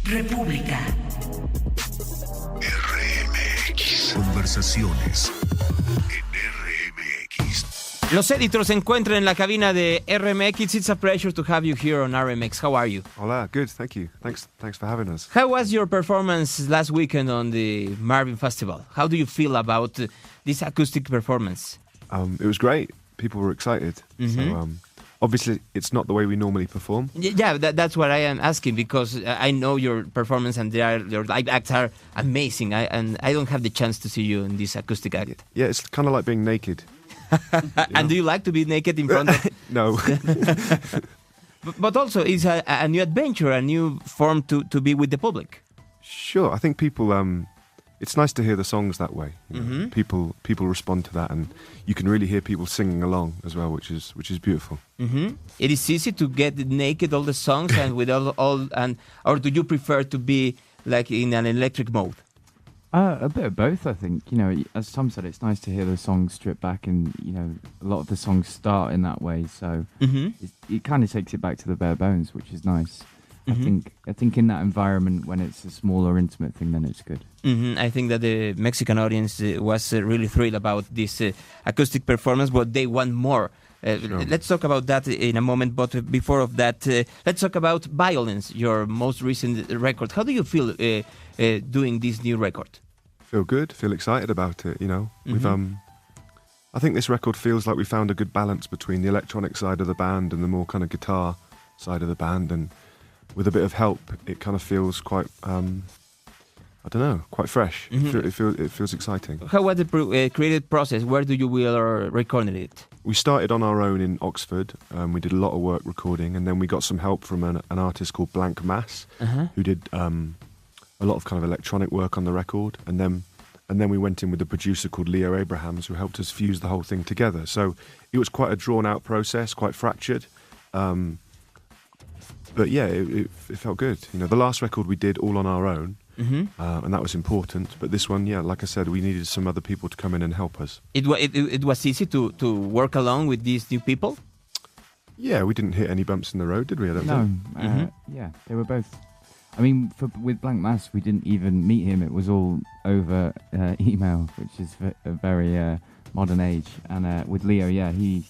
República. RMX. Conversaciones en RMX. Los editors se encuentran en la cabina de RMX. It's a pleasure to have you here on RMX. How are you? Hola, good, thank you. Thanks for having us. How was your performance last weekend on the Marvin Festival? How do you feel about this acoustic performance? It was great. People were excited. So obviously, it's not the way we normally perform. Yeah, that's what I am asking, because I know your performance and your live acts are amazing. And I don't have the chance to see you in this acoustic act. Yeah, it's kind of like being naked. And do you like to be naked in front of... No. but also, it's a new adventure, a new form to be with the public. Sure, I think people... it's nice to hear the songs that way. You know? People respond to that, and you can really hear people singing along as well, which is beautiful. It is easy to get naked all the songs and with all or do you prefer to be like in an electric mode? A bit of both, I think. You know, as Tom said, it's nice to hear the songs stripped back, and you know, a lot of the songs start in that way, so it kind of takes it back to the bare bones, which is nice. I think in that environment, when it's a smaller, intimate thing, then it's good. I think that the Mexican audience was really thrilled about this acoustic performance, but they want more. Sure. Let's talk about that in a moment, but before of that, let's talk about VI OLENCE, your most recent record. How do you feel doing this new record? Feel good, feel excited about it, you know. We've I think this record feels like we found a good balance between the electronic side of the band and the more kind of guitar side of the band, and with a bit of help, it kind of feels quite, I don't know, quite fresh. It feels exciting. How was the creative process? Where do you record it? We started on our own in Oxford. We did a lot of work recording, and then we got some help from an artist called Blank Mass, who did a lot of kind of electronic work on the record, and then we went in with a producer called Leo Abrahams, who helped us fuse the whole thing together. So it was quite a drawn-out process, quite fractured. But yeah, it felt good. You know, the last record we did all on our own, and that was important. But this one, yeah, like I said, we needed some other people to come in and help us. It was easy to work along with these new people? Yeah, we didn't hit any bumps in the road, did we? I don't think. Yeah, they were both... I mean, with Blank Mass, we didn't even meet him. It was all over email, which is a very modern age. And with Leo, yeah, he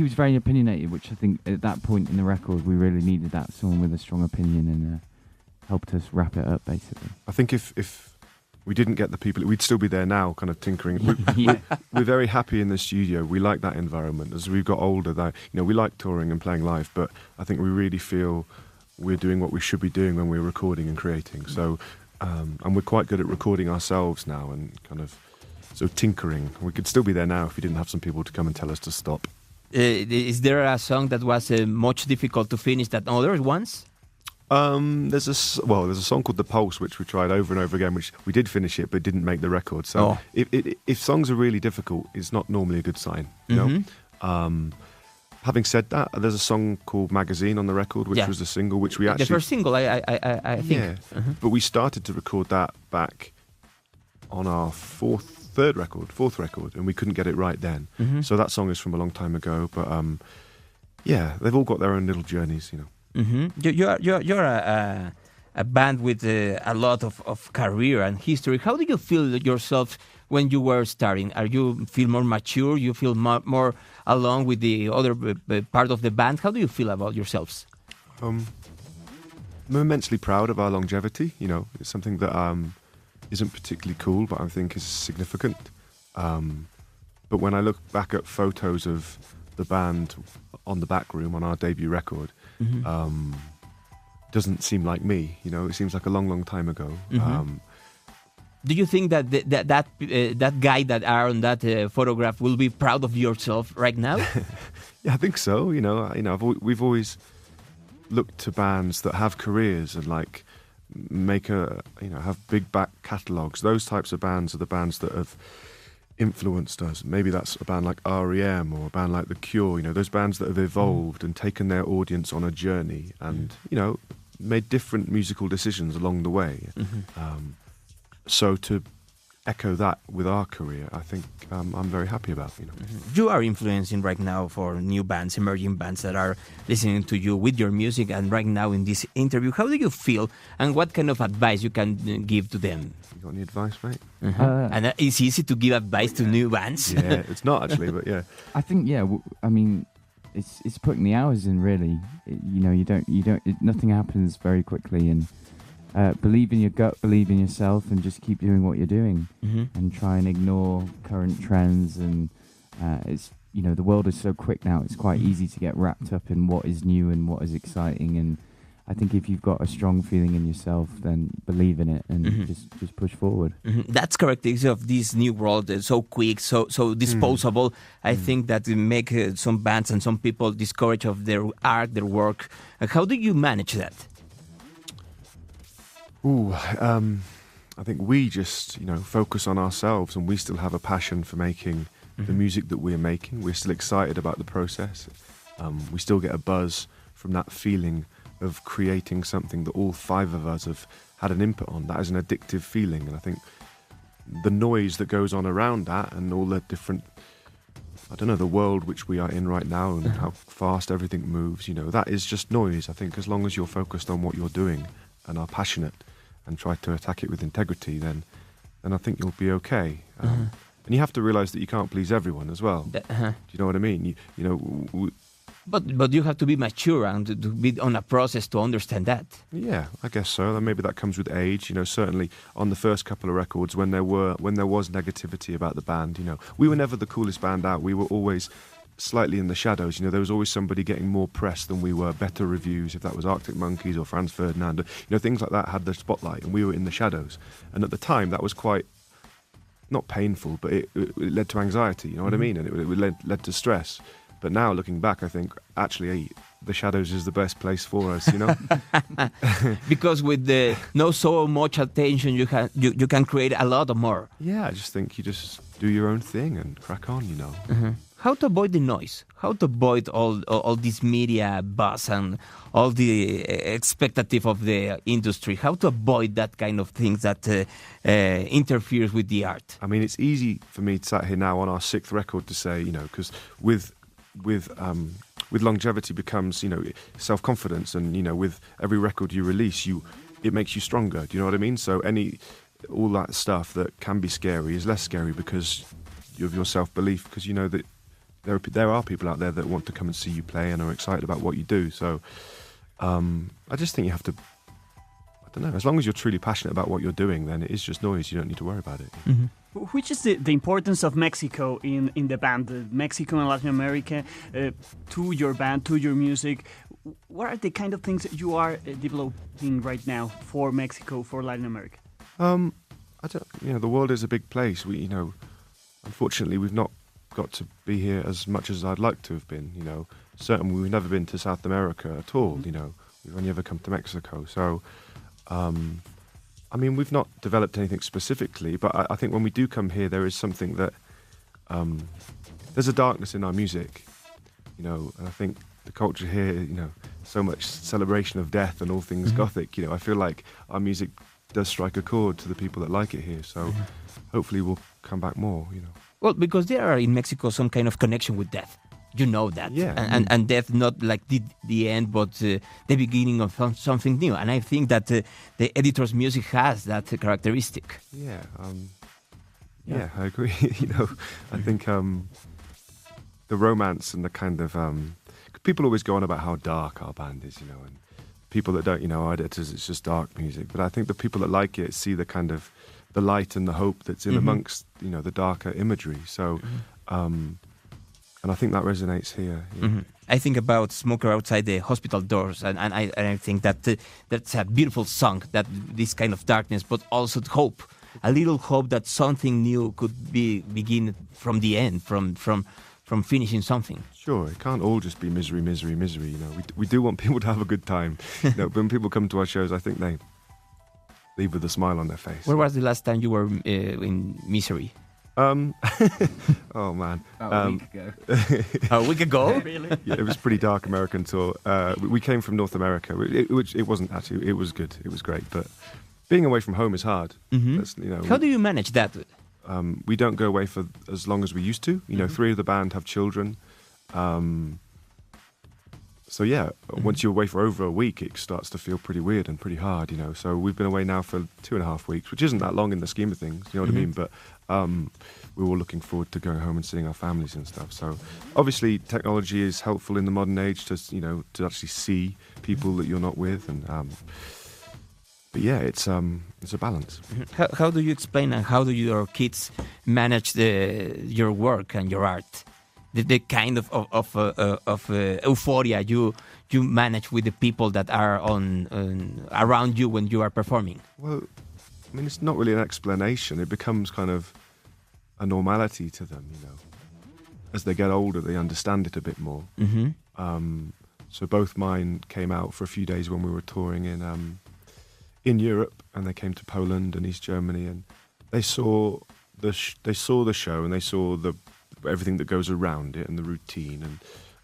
was very opinionated, which I think at that point in the record we really needed that someone with a strong opinion, and helped us wrap it up basically. I think if we didn't get the people, we'd still be there now, kind of tinkering. We're very happy in the studio. We like that environment. As we've got older, we like touring and playing live, but I think we really feel we're doing what we should be doing when we're recording and creating. So, and we're quite good at recording ourselves now and kind of tinkering. We could still be there now if we didn't have some people to come and tell us to stop. Is there a song that was much difficult to finish than other ones? There's a song called The Pulse, which we tried over and over again, which we did finish it but didn't make the record. So if songs are really difficult, it's not normally a good sign. You know? Having said that, there's a song called Magazine on the record, which was a single, which we actually... The first single, I think. Yeah, but we started to record that back on our fourth record, and we couldn't get it right then. So that song is from a long time ago, but yeah, they've all got their own little journeys, you know. You're a band with a lot of career and history. How do you feel yourself when you were starting? You feel more mature? You feel more along with the other part of the band? How do you feel about yourselves? I'm immensely proud of our longevity. You know, it's something that isn't particularly cool, but I think is significant. But when I look back at photos of the band on the back room on our debut record, doesn't seem like me. You know, it seems like a long time ago. Do you think that that guy that are on that photograph will be proud of yourself right now? Yeah, I think so. You know, we've always looked to bands that have careers and like have big back catalogues. Those types of bands are the bands that have influenced us. Maybe that's a band like REM or a band like The Cure. You know, those bands that have evolved and taken their audience on a journey and made different musical decisions along the way. So to echo that with our career, I think I'm very happy about. You are influencing right now for new bands, emerging bands that are listening to you with your music, and right now in this interview, how do you feel, and what kind of advice you can give to them? You got any advice, mate? And it's easy to give advice to new bands. Yeah, it's not actually, but yeah. I think I mean, it's putting the hours in really. Nothing happens very quickly, and believe in your gut, believe in yourself, and just keep doing what you're doing, and try and ignore current trends. And it's the world is so quick now; it's quite easy to get wrapped up in what is new and what is exciting. And I think if you've got a strong feeling in yourself, then believe in it and just push forward. That's characteristic of this new world, so quick, so disposable. I think that it make some bands and some people discourage of their art, their work. How do you manage that? I think we just, focus on ourselves, and we still have a passion for making the music that we're making. We're still excited about the process. We still get a buzz from that feeling of creating something that all 5 of us have had an input on. That is an addictive feeling, and I think the noise that goes on around that and all the different, the world which we are in right now and how fast everything moves, that is just noise. I think as long as you're focused on what you're doing and are passionate and try to attack it with integrity, then I think you'll be okay. And you have to realise that you can't please everyone as well. Do you know what I mean? But you have to be mature and to be on a process to understand that. Yeah, I guess so. And maybe that comes with age. Certainly on the first couple of records, when there was negativity about the band, we were never the coolest band out. We were always slightly in the shadows. There was always somebody getting more press than we were, better reviews, if that was Arctic Monkeys or Franz Ferdinand. Things like that had the spotlight, and we were in the shadows. And at the time, that was quite, not painful, but it led to anxiety, you know what I mean? And it led to stress. But now, looking back, I think, actually, the shadows is the best place for us, Because with no so much attention, you can create a lot more. Yeah, I just think you just do your own thing and crack on, How to avoid the noise? How to avoid all this media buzz and all the expectative of the industry? How to avoid that kind of things that interferes with the art? I mean, it's easy for me to sat here now on our 6th record to say, because with longevity becomes, self-confidence, and, with every record you release, it makes you stronger. Do you know what I mean? So all that stuff that can be scary is less scary because of your self-belief, because you know that there are people out there that want to come and see you play and are excited about what you do. So I just think you have to, as long as you're truly passionate about what you're doing, then it is just noise. You don't need to worry about it. Which is the importance of Mexico in the band, Mexico and Latin America, to your band, to your music? What are the kind of things that you are developing right now for Mexico, for Latin America? The world is a big place. Unfortunately, we've not got to be here as much as I'd like to have been. Certainly we've never been to South America at all. We've only ever come to Mexico. So, we've not developed anything specifically, but I think when we do come here, there is something that there's a darkness in our music, and I think the culture here, so much celebration of death and all things gothic. I feel like our music does strike a chord to the people that like it here. So hopefully we'll come back more. Well, because there are in Mexico some kind of connection with death. You know that. Yeah. And death not like the end, but the beginning of something new. And I think that the editor's music has that characteristic. Yeah. Yeah, I agree. I think the romance and the kind of... people always go on about how dark our band is, and people that don't, our editors, it's just dark music. But I think the people that like it see the kind of the light and the hope that's in amongst, the darker imagery. So... and I think that resonates here. I think about Smoker Outside the Hospital Doors, and I think that that's a beautiful song, that this kind of darkness, but also hope, a little hope that something new could begin from the end, from finishing something. Sure, it can't all just be misery. We do want people to have a good time. When people come to our shows, I think they leave with a smile on their face. Where was the last time you were in misery? Oh man, a week ago. A week ago? Really? Yeah, it was a pretty dark American tour. We came from North America, which it wasn't actually. It was good. It was great, but being away from home is hard. How do you manage that? We don't go away for as long as we used to. You know, 3 of the band have children. So yeah, once you're away for over a week, it starts to feel pretty weird and pretty hard, you know. So we've been away now for 2.5 weeks, which isn't that long in the scheme of things, you know what I mean? But we're all looking forward to going home and seeing our families and stuff. So obviously technology is helpful in the modern age to, you know, to actually see people that you're not with. And but yeah, it's a balance. How do you explain and how do your kids manage your work and your art? The kind of euphoria you manage with the people that are around you when you are performing? Well, I mean, it's not really an explanation. It becomes kind of a normality to them, you know. As they get older, they understand it a bit more. So both mine came out for a few days when we were touring in Europe, and they came to Poland and East Germany, and they saw the show, and they saw everything that goes around it, and the routine,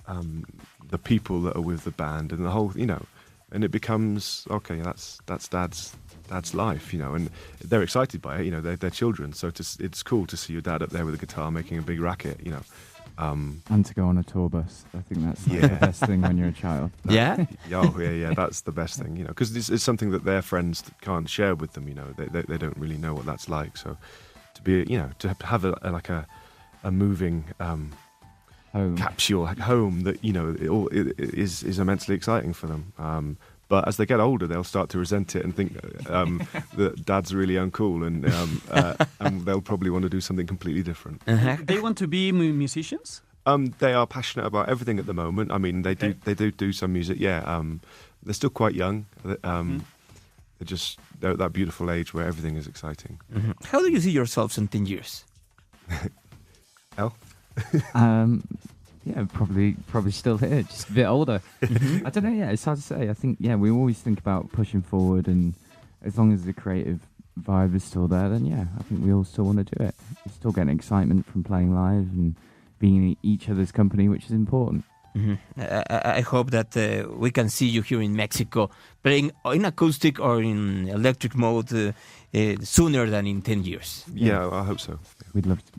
and the people that are with the band, and the whole, you know, and it becomes okay. That's dad's life, you know, and they're excited by it. You know, they're children, so it's cool to see your dad up there with a guitar making a big racket, you know. And to go on a tour bus. I think that's like the best thing when you're a child. Yeah? Yeah, that's the best thing, you know, because it's something that their friends can't share with them, you know. They don't really know what that's like. So to be, you know, to have a moving Home. capsule home that, you know, it is immensely exciting for them. But as they get older, they'll start to resent it and think that dad's really uncool, and they'll probably want to do something completely different. They want to be musicians? They are passionate about everything at the moment. I mean, they do some music. Yeah, they're still quite young. They're at that beautiful age where everything is exciting. How do you see yourselves in 10 years? El? Yeah, probably still here, just a bit older. I don't know, yeah, it's hard to say. I think, yeah, we always think about pushing forward, and as long as the creative vibe is still there, then yeah, I think we all still want to do it. We're still getting excitement from playing live and being in each other's company, which is important. I hope that we can see you here in Mexico playing in acoustic or in electric mode sooner than in 10 years. Yeah, I hope so. We'd love to.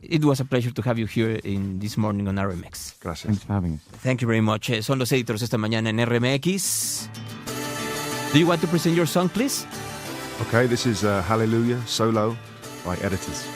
It was a pleasure to have you here in this morning on RMX. Gracias. Thanks for having us. Thank you very much. Son los editors esta mañana en RMX. Do you want to present your song, please? Okay, this is Hallelujah Solo by Editors.